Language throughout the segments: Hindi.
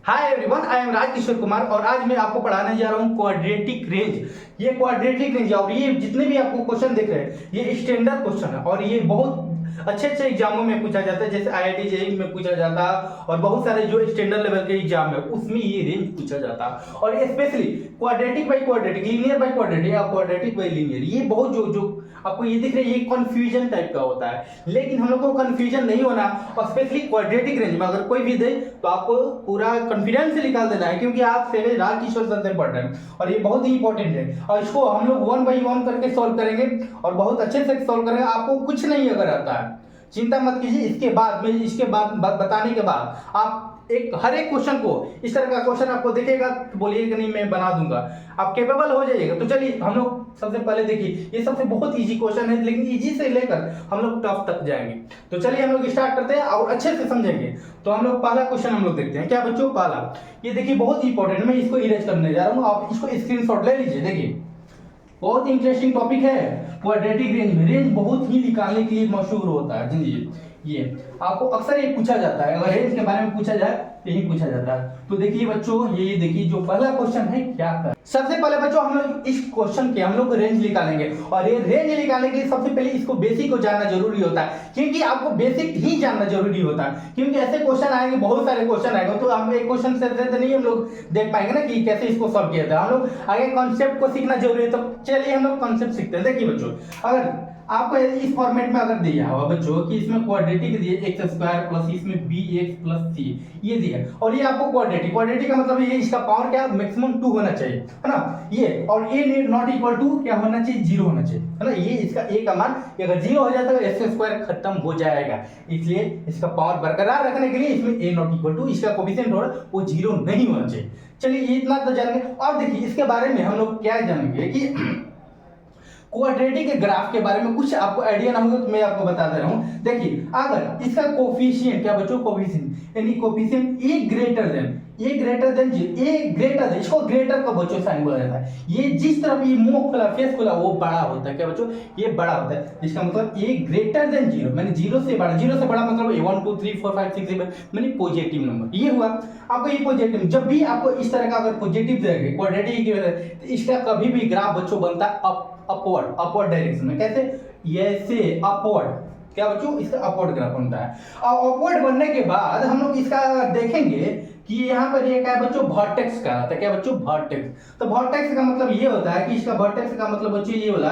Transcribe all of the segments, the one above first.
Hi everyone, I am Raj Kishore Kumar और आज मैं आपको पढ़ाने जा रहा हूँ क्वाड्रेटिक रेंज। ये क्वाड्रेटिक रेंज और ये जितने भी आपको क्वेश्चन दिख रहे हैं ये स्टैंडर्ड क्वेश्चन है और ये बहुत अच्छे अच्छे एग्जामों में पूछा जाता है, जैसे आईआईटी जेईई में पूछा जाता है और बहुत सारे जो स्टैंडर्ड लेवल के एग्जाम है उसमें ये रेंज पूछा जाता है। और specially quadratic by quadratic, linear by quadratic या क्वाड्रेटिक बाई लीनियर, ये बहुत जो आपको ये दिख रहा है ये कंफ्यूजन टाइप का होता है, लेकिन हम लोग को कंफ्यूजन नहीं होना। और स्पेशली क्वाड्रेटिक रेंज में अगर कोई भी दे तो आपको पूरा कॉन्फिडेंस से निकाल देना है, क्योंकि आप सेवे राज किशोर सर से पढ़ रहे हैं और ये बहुत ही इंपॉर्टेंट है। और इसको हम लोग 1 बाई 1 करके सॉल्व करेंगे और बहुत अच्छे से सॉल्व करेंगे। आपको कुछ नहीं अगर आता है चिंता मत कीजिए, इसके बाद बताने के बाद आप हर एक क्वेश्चन को इस तरह का क्वेश्चन आपको दिखेगा तो बोलिएगा नहीं मैं बना दूंगा, आप कैपेबल हो जाइएगा। तो चलिए हम लोग सबसे पहले देखिए, ये सबसे बहुत इजी क्वेश्चन है, लेकिन इजी से लेकर हम लोग टफ तक जाएंगे। तो चलिए हम लोग स्टार्ट करते हैं और अच्छे से समझेंगे। तो हम लोग पहला क्वेश्चन हम लोग देखते हैं। क्या बच्चों, पहला ये देखिए बहुत इंपॉर्टेंट, मैं इसको इरेज करने जा रहा हूँ, आप इसको स्क्रीनशॉट ले लीजिए। देखिए बहुत इंटरेस्टिंग टॉपिक है क्वाड्रेटिक रेंज में। रेंज बहुत ही निकालने के लिए मशहूर होता है। चलिए ये आपको अक्सर ये पूछा जाता है, अगर रेंज के बारे में पूछा जाए यही पूछा जाता है। तो देखिए बच्चों, ये देखिए जो पहला क्वेश्चन है क्या कर, सबसे पहले बच्चों हम लोग इस क्वेश्चन के हम लोग रेंज निकालेंगे। और ये रेंज निकालने के लिए सबसे पहले इसको बेसिक को जानना जरूरी होता है, क्योंकि आपको बेसिक ही जानना जरूरी होता है। क्योंकि ऐसे क्वेश्चन आएंगे, बहुत सारे क्वेश्चन आएंगे, तो हम एक क्वेश्चन से नहीं हम लोग देख पाएंगे ना कि कैसे इसको सॉल्व किया था। हम लोग आगे कॉन्सेप्ट को सीखना जरूरी है। तो चलिए हम लोग कॉन्सेप्ट सीखते हैं। देखिए बच्चों, अगर आपको इस फॉर्मेट में अगर दिया हुआ बच्चों कि इसमें क्वाड्रेटिक दिए x स्क्वायर प्लस इसमें bx प्लस c, ये दिया और ये आपको क्वाड्रेटिक का मतलब ये इसका पावर क्या मैक्सिमम 2 होना चाहिए, है ना। ये और a नॉट इक्वल टू क्या होना चाहिए, 0 होना चाहिए, है ना। ये इसका a का मान अगर 0 हो जाता है तो x स्क्वायर खत्म हो जाएगा, इसलिए इसका पावर बरकरार रखने के लिए इसमें a नॉट इक्वल टू इसका कोफिशिएंट वो 0 नहीं होना चाहिए। चलिए ये इतना तो जानेंगे। और देखिए इसके बारे में हम लोग क्या जानेंगे कि क्वाड्रेटिक के ग्राफ के बारे में कुछ आपको आइडिया ना होगा तो मैं आपको बता दे रहा हूं। देखिए अगर इसका कोफिशिएंट क्या बच्चों, कोफिशिएंट यानी कोफिशिएंट ए ग्रेटर देन इसको ग्रेटर का बच्चों साइन बोला जाता है। ये जिस तरफ ये मुंह खुला फेस खुला वो बड़ा होता है, क्या बच्चों, ये बड़ा होता है। इसका मतलब ए ग्रेटर देन 0 माने 0 से बड़ा मतलब 1 2 3 4 5 6 7 माने पॉजिटिव नंबर। ये हुआ आपको, ये पॉजिटिव। जब भी आपको इस तरह का अगर पॉजिटिव देंगे क्वाड्रेटिक तो इसका कभी भी ग्राफ बच्चों बनता है अपवर्ड डायरेक्शन में। कैसे, ऐसे अपवर्ड, क्या बच्चों, इसका अपवर्ड ग्राफ बनता है। और अपवर्ड बनने के बाद हम लोग इसका देखेंगे कि यहाँ पर ये क्या है बच्चों, वर्टेक्स का आता है। क्या बच्चों, वर्टेक्स। तो वर्टेक्स का मतलब ये होता है कि इसका वर्टेक्स का मतलब बच्चों ये होला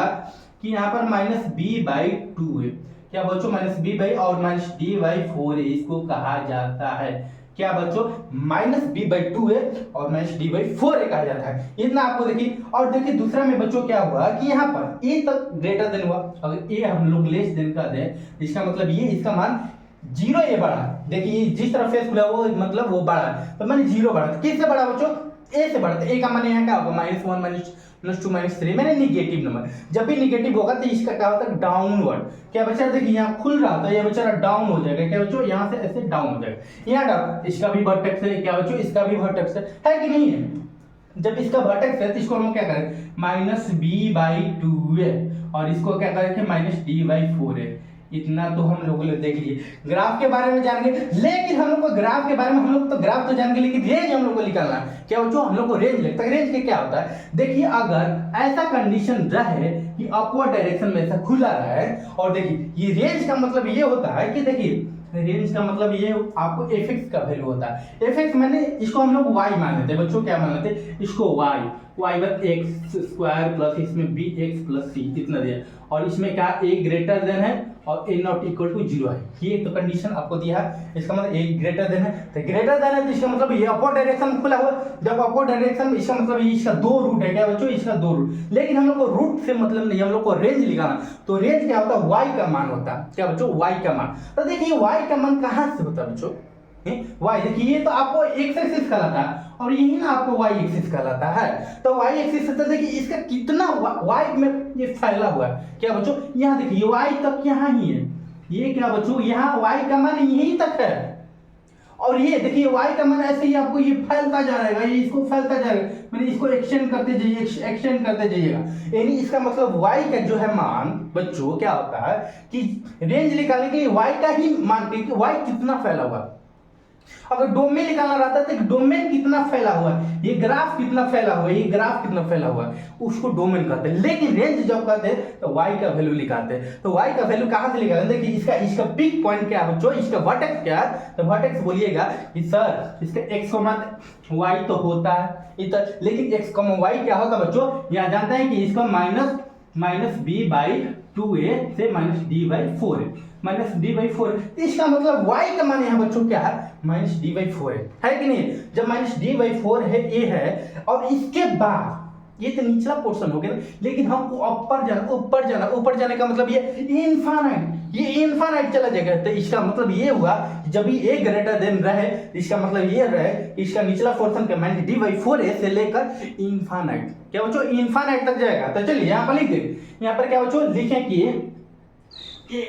कि यहाँ पर -b/2 है। क्या बच्चों, -b/ और -d/4 है, इसको कहा जाता है। क्या बच्चों, -b/2 है और -d/4 है कहा जाता है। इतना आपको देखिए। और देखिए दूसरा में बच्चों क्या हुआ कि यहाँ पर a तक ग्रेटर देन हुआ, अगर a हम लोग लेस देन का दें इसका मतलब ये इसका मान 0 ये बड़ा। देखिए जिस तरह फेस खुला वो मतलब वो बड़ा है, तो माने 0 बड़ा। किससे बड़ा बच्चों, a से बड़ा। a का मान यहाँ क्या होगा, -1 -2 -3 मैंने निगेटिव नंबर। जब भी निगेटिव होगा तो इसका क्या होता है, डाउनवर्ड। क्या बच्चा, देखिए यहाँ खुल रहा था, ये बेचारा डाउन हो जाएगा। क्या बच्चों, यहाँ से ऐसे डाउन हो जाएगा। यहाँ डाउन, इसका भी वर्टेक्स है। क्या बच्चों, इसका भी वर्टेक्स है कि नहीं है। जब इसका वर्टेक्स है तो इसको हम क्या करें, -b/2 है और इसको क्या करें, -d/4 है। इतना तो हम लोगों ने देख लिए। ग्राफ के बारे में जानेंगे, लेकिन हम लोग को ग्राफ के बारे में हम लोग तो ग्राफ तो जानेंगे, लेकिन रेंज हम लोग को निकालना है। क्या बच्चों, हम लोग को रेंज लगता है। रेंज के क्या होता है, देखिए अगर ऐसा कंडीशन रहे कि अपवर्ड डायरेक्शन में ऐसा खुला रहे, और देखिए ये रेंज का मतलब ये होता है कि देखिए रेंज का मतलब ये आपको fx का वैल्यू होता है। fx मैंने इसको हम लोग y मान लेते हैं बच्चों। क्या मान लेते हैं इसको, y बस x स्क्वायर प्लस इसमें bx प्लस c इतना दिया, और इसमें क्या a ग्रेटर देन है और a नॉट इक्वल टू 0 है। ये तो कंडीशन आपको दिया है, इसका मतलब a ग्रेटर देन है। तो ग्रेटर देन है तो इसका मतलब ये अपवर्ड डायरेक्शन खुला हुआ। जब अपवर्ड डायरेक्शन, इसका मतलब ये इसका 2 रूट है। क्या बच्चों, इसका 2 रूट। लेकिन हम लोग को रूट से मतलब नहीं, हम लोग को रेंज निकालना। तो रेंज क्या होता है, y का मान होता है। क्या बच्चों, y का मान। तो देखिए y का मान कहां से होता है बच्चों, y देखिए ये तो आपको x एक्सिस कहलाता है और यही ना आपको y एक्सिस कहलाता है। तो y एक्सिस से तो देखिए इसका कितना y में ये फैला हुआ है। क्या बच्चों, यहाँ देखिए y तक यहाँ ही है। ये क्या बच्चों, यहाँ y का मान यहीं तक है और ये देखिए y का मान ऐसे ही आपको ये फैलता जा रहेगा, ये इसको फैलता जाएगा, मैंने इसको एक्सटेंड करते जाइएगा। यानी इसका मतलब y का जो है मान बच्चों क्या होता है कि रेंज निकालने के लिए y का ही मान, y कितना फैला हुआ, अगर डोमेन निकालना रहता है तो डोमेन कितना फैला हुआ है, ये ग्राफ कितना फैला हुआ है, ये ग्राफ कितना फैला हुआ है, उसको डोमेन कहते हैं। लेकिन रेंज जब कहते हैं तो y का वैल्यू निकालते हैं। तो y का वैल्यू कहां से निकालते हैं? देखिए इसका इसका पीक पॉइंट क्या है, जो इसका वर्टेक्स क्या है, तो वर्टेक्स बोलिएगा कि सर इसका x, y तो होता है इधर, लेकिन x, y क्या होता है बच्चों? यहाँ जानते हैं कि इसका माइनस b बाई 2a से minus d by 4a, minus d by 4, इसका मतलब y का मान यहाँ बच्चों क्या है? माइनस d बाई 4 है कि नहीं? जब माइनस d बाई 4 है a है, और इसके बाद ये तो निचला पोर्शन हो गया ना, लेकिन हम ऊपर जाने का मतलब ये इनफाइनाइट चला जाएगा। तो इसका मतलब ये हुआ जब भी a ग्रेटर देन रहे, इसका मतलब ये रहे इसका निचला पोर्शन का माइनस d बाई 4a से लेकर इनफाइनाइट, क्या बच्चों? इनफाइनाइट तक जाएगा। तो चलिए यहाँ पर लिख दे, यहाँ पर क्या बच्चों लिखें कि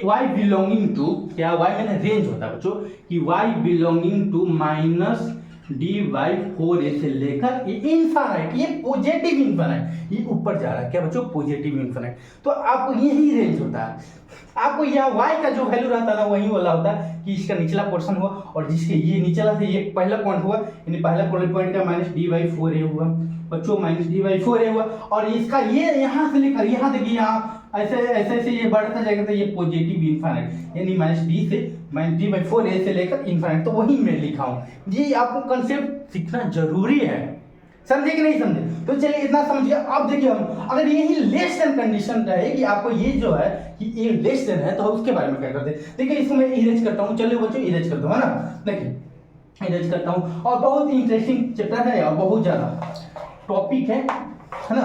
y बिलोंगिंग टू, क्या y मैंने रेंज होता है बच्चों, कि y belonging to minus d by 4a से लेकर इनफाइनाइट, ये पॉजिटिव इनफाइनाइट, ये ऊपर जा रहा है, क्या बच्चों? Positive infinite. तो आपको यही रेंज होता है, आपको यह y का जो वैल्यू रहता है ना, वही वाला होता है कि इसका निचला पोर्शन हुआ और जिसके ये निचला से ये पहला पॉइंट हुआ, यानी पहला पॉइंट का माइनस d बाई 4a हुआ बच्चों, माइनस d बाई 4a हुआ, और इसका ये यहाँ से लेकर यहाँ देखिए, यहाँ ऐसे ये बढ़ता जाएगा, तो ये पॉजिटिव इनफाइनाइट, यानी माइनस d से माइनस d बाई 4a से लेकर इनफाइनाइट। तो वही मैं लिखा हूँ, ये आपको कंसेप्ट सीखना जरूरी है, समझे कि नहीं समझे? तो चलिए इतना समझ गया। अब देखिए हम अगर यही लेस देन कंडीशन रहे कि आपको ये जो है कि ये लेस देन है, तो उसके बारे में क्या करते हैं? देखिए इसको मैं इरेज करता हूँ, चलिए बच्चों इरेज करता हूँ, है ना? देखिए इरेज करता हूँ, और बहुत इंटरेस्टिंग चैप्टर है और बहुत ज्यादा टॉपिक है ना?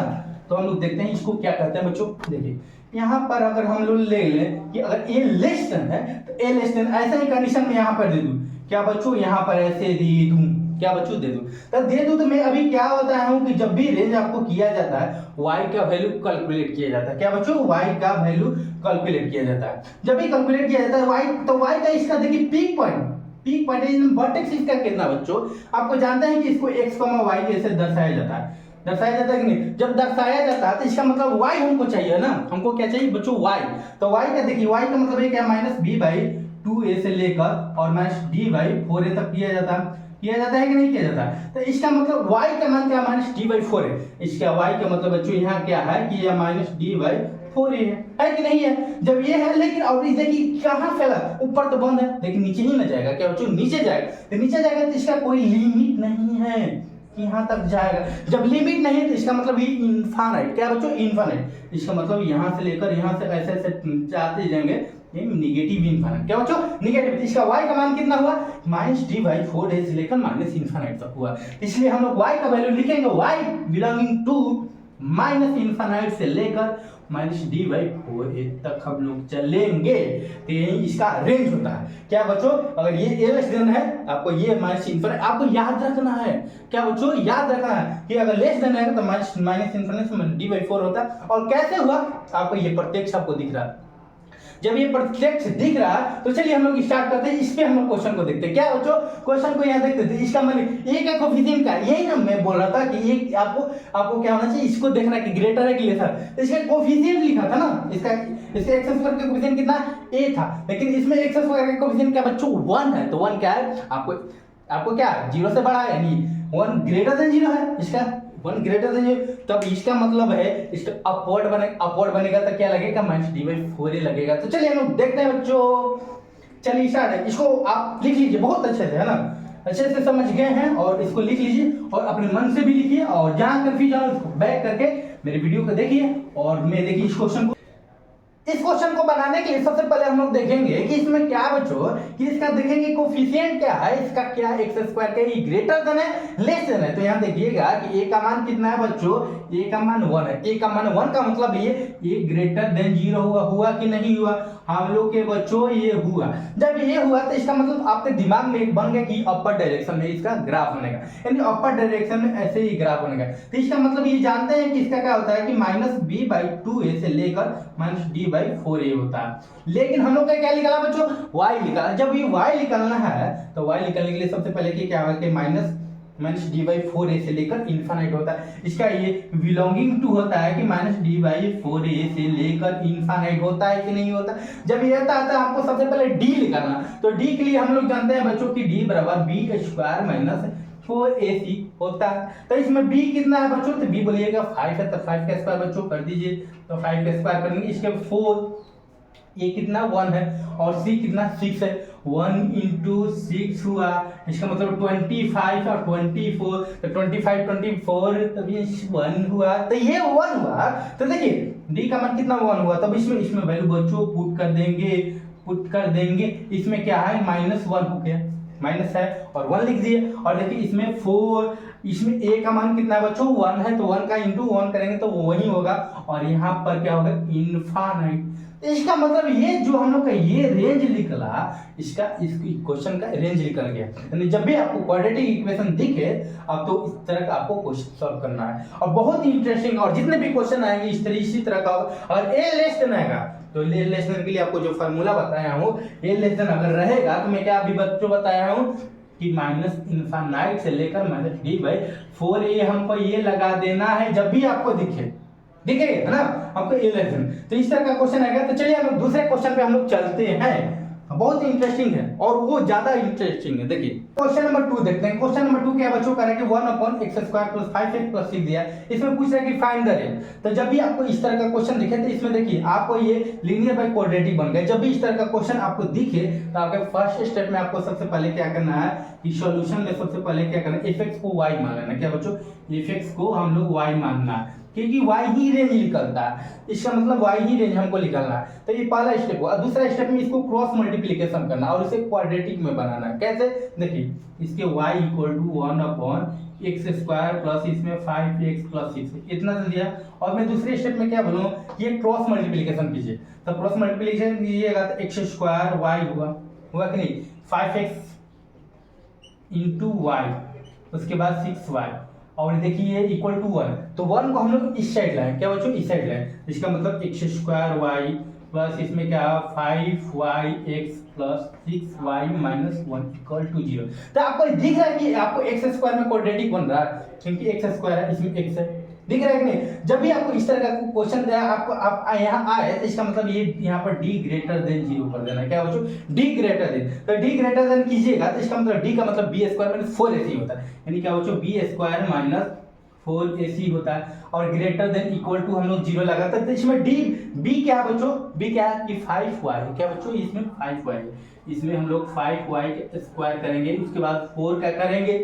तो हम लोग देखते हैं इसको क्या कहते हैं बच्चों। देखिए यहाँ पर अगर हम लोग ले लें कि अगर ए लेस देन है, तो ए लेस देन ऐसा ही कंडीशन में यहाँ पर दे दूं, क्या बच्चों? यहाँ पर ऐसे दे दूं, क्या बच्चों? दे दूं, तो दे दूं तो मैं अभी क्या होता है कि जब भी रेंज आपको किया जाता है, y का वैल्यू कैलकुलेट किया जाता है, क्या बच्चों? y का वैल्यू कैलकुलेट किया जाता है। जब भी कैलकुलेट किया जाता है y, तो y का इसका देखिए पीक पॉइंट इस वर्टेक्स इसका कितना बच्चों? आपको जानते हैं कि इसको x, y ऐसे दर्शाया जाता है कि नहीं? जब दर्शाया जाता है तो इसका मतलब y हमको चाहिए ना, हमको क्या चाहिए बच्चों? y। तो y का देखिए, y का मतलब है क्या? माइनस b बाई 2a से लेकर और माइनस d बाई 4a तक किया जाता है कि नहीं किया जाता? तो इसका मतलब y का मान क्या? Minus d by 4a। इसका y का मतलब बच्चों यहाँ क्या है कि यह माइनस d बाई 4a है कि नहीं है? जब ये है, लेकिन अब देखिए कहाँ फैला, ऊपर तो बंद है, लेकिन नीचे ही ना जाएगा, क्या बच्चों? नीचे जाएगा। तो नीचे जाएगा तो इसका कोई लिमिट नहीं है, यहाँ तक जाएगा। जब लिमिट नहीं है तो इसका मतलब ये इनफाइनाइट, क्या बच्चों? इनफाइनाइट। इसका मतलब यहाँ से लेकर यहाँ से ऐसे जाते जाएंगे, ये निगेटिव इनफाइनाइट, क्या बच्चों? निगेटिव। इसका y का मान कितना हुआ? माइनस d बाई 4a से लेकर माइनस इनफाइनाइट तक हुआ, इसलिए हम लोग y का वैल्यू लिखेंगे y belonging to minus infinite से लेकर माइनस d बाई 4a तक हम लोग चलेंगे। तो यही इसका रेंज होता है, क्या बच्चों? अगर ये लेस देन है, आपको ये माइनस इनफाइनाइट आपको याद रखना है, क्या बच्चों? याद रखना है कि अगर लेस देन है तो माइनस इनफाइनाइट से d बाई 4 होता है। और कैसे हुआ? आपको ये प्रत्यक्ष आपको दिख रहा है, जब ये प्रत्यक्ष दिख रहा है तो चलिए हम लोग स्टार्ट करते हैं। इस पे हम लोग क्वेश्चन को देखते हैं, क्या बच्चों? क्वेश्चन को यहाँ देखते थे। इसका मतलब एक का कोफिशिएंट का, यही ना मैं बोल रहा था कि एक आपको क्या होना चाहिए, इसको देखना है कि ग्रेटर है कि लेसर। तो इसका कोफिशिएंट लिखा था ना, इसका एक्स स्क्वायर का कोफिशिएंट कितना? a था, लेकिन इसमें एक्स स्क्वायर का कोफिशिएंट क्या बच्चों? 1 है। तो 1 क्या है? आपको क्या 0 से बड़ा है, यानी 1 ग्रेटर देन 0 है, इसका 1 ग्रेटर देन 0। तब इसका मतलब है इसका अपवर्ड बनेगा तो क्या लगेगा? माइनस d बाई 4a लगेगा। तो चलिए हम लोग देखते हैं बच्चों, चलिए स्टार्ट है। इसको आप लिख लीजिए बहुत अच्छे से, है ना? अच्छे से समझ गए हैं, और इसको लिख लीजिए और अपने मन से भी लिखिए, और जहां कंफ्यूजन हो उसको बैक करके मेरे वीडियो को देखिए। और मैं देखिए इस क्वेश्चन को बनाने के लिए सबसे पहले हम लोग देखेंगे कि इसमें क्या बच्चों, कि इसका देखेंगे कोफिशिएंट क्या है, इसका क्या एक्स स्क्वायर का ये ग्रेटर देन है लेस देन है। तो यहाँ देखिएगा कि a का मान कितना है बच्चों? a का मान 1 है। a का मान 1 का मतलब ये ग्रेटर देन 0 हुआ कि नहीं हुआ? हम लोग के बच्चों ये हुआ। जब ये हुआ तो इसका मतलब आपके दिमाग में एक बन गया कि अपर डायरेक्शन में इसका ग्राफ बनेगा, यानी अपर डायरेक्शन में ऐसे ही ग्राफ बनेगा। तो इसका मतलब ये जानते हैं कि इसका क्या होता है कि माइनस b बाई 2a से लेकर माइनस d बाई 4a होता है। लेकिन हम लोग का क्या निकाला बच्चों? y निकाला। जब ये y निकालना है तो y निकालने के लिए सबसे पहले क्या होगा कि minus minus D by four A से लेकर इन्फानाइट होता है। इसका ये बिलोंगिंग टू होता है कि minus D by four A से लेकर इन्फानाइट होता है कि नहीं होता। जब ये आता है आपको सबसे पहले डी निकालना, तो डी के लिए हम लोग जानते हैं बच्चों की डी बराबर बी स्क्वायर माइनस 4ac होता है। तो इसमें b कितना है बच्चों, तो b बोलिएगा 5 है, तो 5 का स्क्वायर बच्चों कर दीजिए, तो 5 का स्क्वायर करेंगे। इसके 4 ये कितना 1 है और c कितना 6 है, 1 इंटू 6 हुआ, इसका मतलब 25 और 24, तो 25 24 तब ये 1 हुआ, तो ये 1 हुआ। तो देखिए d का मान कितना 1 हुआ, तब इसमें वैल्यू बच्चों पुट कर देंगे। इसमें क्या है -1 हो गया, माइनस है और 1 लिख दिए। और देखिए इसमें 4, इसमें a का मान कितना है बच्चों 1 है, तो 1 का इंटू 1 करेंगे तो वो वही होगा, और यहाँ पर क्या होगा इनफाइनाइट। इसका मतलब ये जो हम लोग का ये रेंज निकला, इस क्वेश्चन का रेंज निकल गया। यानी जब भी आपको क्वाड्रेटिक इक्वेशन दिखे अब तो इस तरह का आपको क्वेश्चन सॉल्व करना है, और बहुत ही इंटरेस्टिंग, और जितने भी क्वेश्चन आएंगे इसी तरह का होगा। और ए लेस देन आएगा तो ए लेस देन के लिए आपको जो फार्मूला बताया हूँ, ए लेस देन अगर रहेगा तो मैं क्या अभी बच्चों बताया हूँ कि माइनस इनफाइनाइट से लेकर माइनस डी बाई 4a हमको ये लगा देना है जब भी आपको दिखेगा है ना आपको 11। तो इस तरह का क्वेश्चन आएगा। तो चलिए हम दूसरे क्वेश्चन पे हम लोग चलते हैं, बहुत ही इंटरेस्टिंग है और वो ज्यादा इंटरेस्टिंग है। देखिए क्वेश्चन नंबर 2 देखते हैं। क्वेश्चन नंबर 2 क्या बच्चों करेंगे 1/x² + 5x + 6 दिया, इसमें पूछ रहा है कि फाइंड द रेंज। तो जब भी आपको इस तरह का क्वेश्चन दिखे तो इसमें देखिए आपको ये लीनियर बाय क्वाड्रेटिक बन गया। जब भी इस तरह का क्वेश्चन आपको दिखे तो आपके फर्स्ट स्टेप में आपको सबसे पहले क्या करना है कि सॉल्यूशन में सबसे पहले क्या करना है, f(x) को y मान लेना। क्या बच्चों f(x) को हम लोग y मानना है, क्योंकि y ही रेंज निकलता है, इसका मतलब y ही रेंज हमको निकालना है। तो ये पहला स्टेप हुआ। दूसरा स्टेप में इसको क्रॉस मल्टीप्लिकेशन करना और इसे क्वाड्रेटिक में बनाना है। कैसे देखिए इसके y = 1/x² प्लस इसमें 5x + 6 इतना दे दिया। और मैं दूसरे स्टेप में क्या बोलूँ, ये क्रॉस मल्टीप्लिकेशन कीजिए। तो क्रॉस मल्टीप्लिकेशन कीजिएगा तो x² y हुआ कि नहीं, 5x × y, उसके बाद 6y, और देखिए = 1, तो 1 को हम लोग इस साइड लाए। क्या बच्चों इस साइड लाए, इसका मतलब x² y प्लस इसमें क्या 5yx + 6y - 1 = 0। तो आपको दिख रहा है कि आपको x² में क्वाड्रेटिक बन रहा है, क्योंकि x² है, इसमें x है, दिख रहा है कि नहीं। जब भी आपको इस तरह का क्वेश्चन दिया आपको आप यहाँ आए तो इसका मतलब ये यहाँ पर d > 0 कर देना है। क्या बच्चों d > तो d > कीजिएगा तो इसका मतलब d का मतलब b² - 4ac होता है, यानी क्या बच्चों b² - 4ac होता है। और ग्रेटर देन इक्वल टू हम लोग 0 लगाते हैं, तो इसमें b क्या है बच्चों, b क्या है कि 5y है। क्या बच्चों इसमें 5y है, इसमें हम लोग 5y² करेंगे, उसके बाद 4 क्या करेंगे,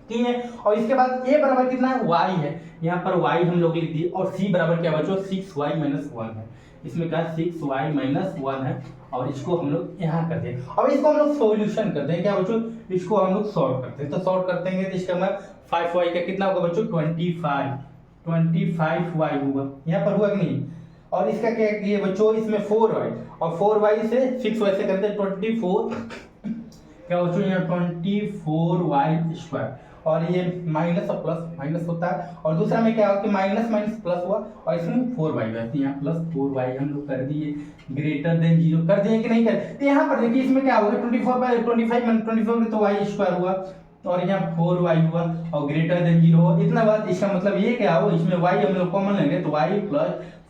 ठीक है। और इसके बाद a बराबर कितना है y है, यहाँ पर y हम लोग लिख दिए। और c बराबर क्या बच्चों 6y - 1 है, इसमें क्या 6y - 1 है, और इसको हम लोग यहाँ कर दें। अब इसको हम लोग सॉल्यूशन करते हैं। क्या बच्चों इसको हम लोग सॉल्व करते हैं, तो सॉल्व करते हैं तो इसका मतलब 5y का कितना होगा बच्चों 25y होगा, यहाँ पर हुआ कि नहीं। और इसका क्या किए बच्चों इसमें 4y, और 4y से 6y से करते हैं 24, क्या बच्चों यहाँ 24y², और ये माइनस और प्लस माइनस होता है। और दूसरा में क्या हुआ कि माइनस माइनस प्लस हुआ, और इसमें 4y है, तो यहाँ प्लस 4y हम लोग कर दिए, ग्रेटर देन 0 कर दिए कि नहीं कर। तो यहाँ पर देखिए इसमें क्या होगा 24 तो y² हुआ, और यहाँ 4y हुआ, और ग्रेटर देन 0 हुआ। इतना बात, इसका मतलब ये क्या हो, इसमें y हम लोग कॉमन लेंगे तो y +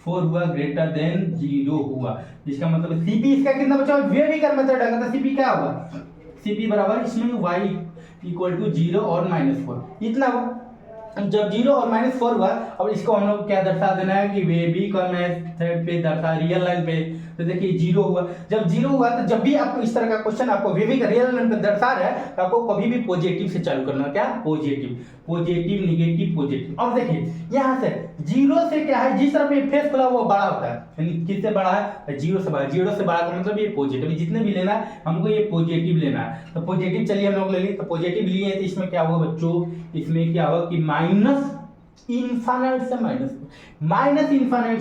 4 हुआ, ग्रेटर देन 0 हुआ। इसका मतलब cp इसका कितना बचा, वेविकर मेथड आएगा तो cp क्या होगा, cp बराबर इसमें y = 0 और -4 इतना हुआ। जब 0 और -4 हुआ, अब इसको हम लोग क्या दर्शा देना है कि वेविकर मेथड पे दर्शा रियल लाइन पे। तो देखिए 0 हुआ, जब 0 हुआ तो जब भी आपको इस तरह का क्वेश्चन आपको वेविकर रियल लाइन पे दर्शा रहा है तो आपको कभी भी पॉजिटिव से चालू करना है। क्या पॉजिटिव नेगेटिव पॉजिटिव। अब देखिए यहाँ से 0 से क्या है, जिस तरफ ये फेस खुला वो बड़ा होता है, यानी किससे बड़ा है 0 से बड़ा। 0 से बड़ा का मतलब ये पॉजिटिव, जितने भी लेना है हमको ये पॉजिटिव लेना है। तो पॉजिटिव चलिए हम लोग ले लिए, तो पॉजिटिव लिए तो इसमें क्या होगा बच्चों, इसमें क्या होगा कि माइनस इनफाइनाइट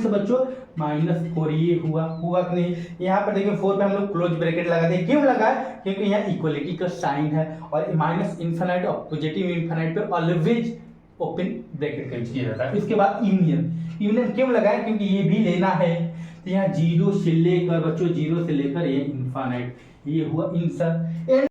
से बच्चों -4 ये हुआ कि नहीं। यहाँ पर देखिए 4 पे हम लोग क्लोज ब्रैकेट लगा दें, क्यों लगाए, क्योंकि यहाँ इक्वलिटी का साइन है, और माइनस इनफाइनाइट और पॉजिटिव इनफाइनाइट पे ऑलवेज ओपन ब्रैकेट का यूज किया जाता है। इसके बाद यूनियन क्यों लगाए, क्योंकि ये भी लेना है। तो यहाँ 0 से लेकर बच्चों 0 से लेकर ये इनफाइनाइट, ये हुआ इंसर।